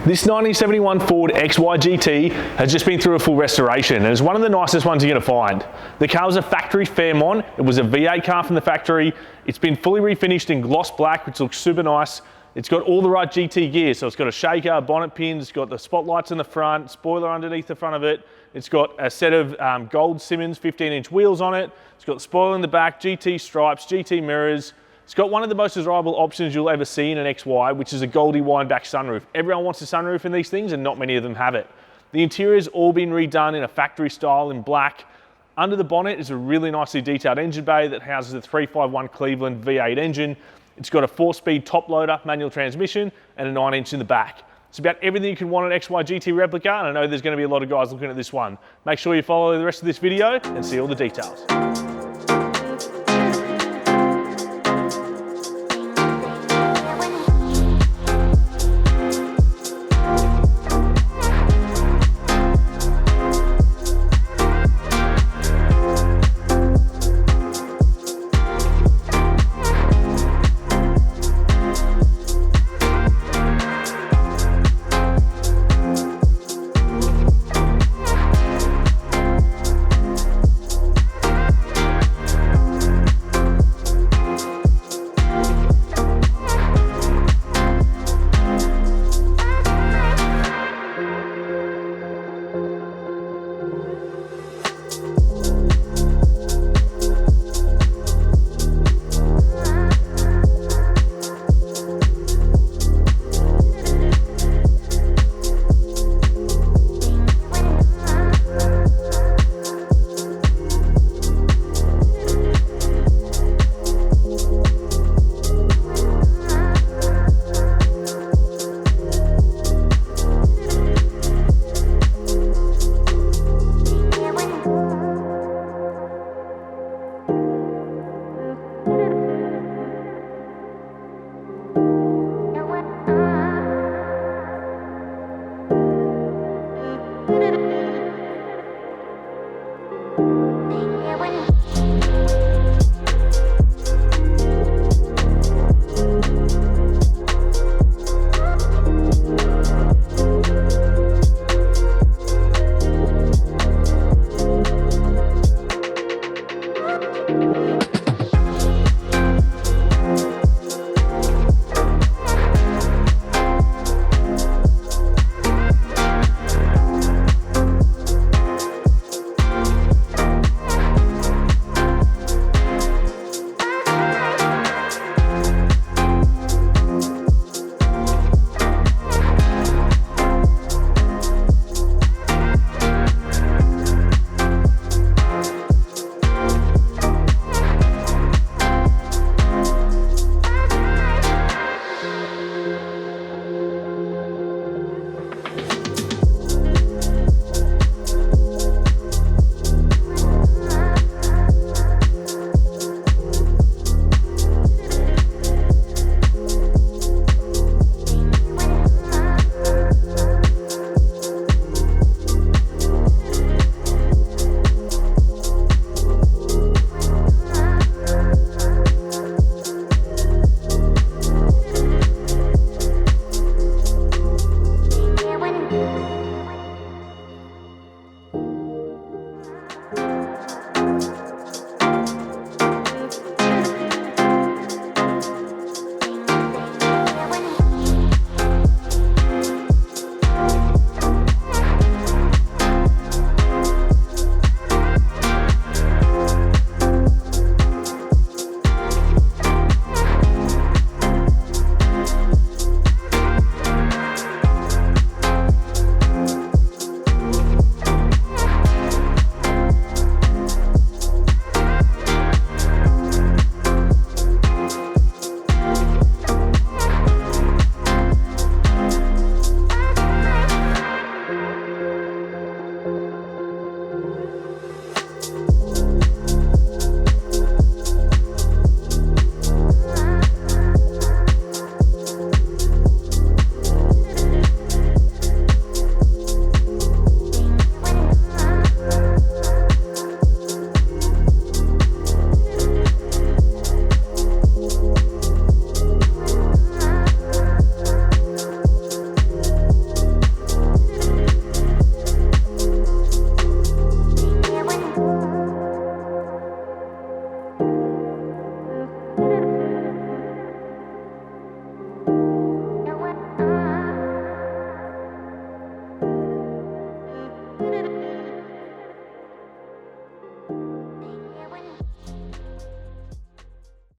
This 1971 Ford XY GT has just been through a full restoration and is one of the nicest ones you're going to find. The car was a factory Fairmont. It was a V8 car from the factory. It's been fully refinished in gloss black, which looks super nice. It's got all the right GT gear, so it's got a shaker, bonnet pins, it's got the spotlights in the front, spoiler underneath the front of it. It's got a set of gold Simmons 15-inch wheels on it. It's got the spoiler in the back, GT stripes, GT mirrors. It's got one of the most desirable options you'll ever see in an XY, which is a Goldie Windback sunroof. Everyone wants a sunroof in these things and not many of them have it. The interior's all been redone in a factory style in black. Under the bonnet is a really nicely detailed engine bay that houses a 351 Cleveland V8 engine. It's got a 4-speed top loader, manual transmission, and a 9-inch in the back. It's about everything you can want an XY GT replica, and I know there's going to be a lot of guys looking at this one. Make sure you follow the rest of this video and see all the details.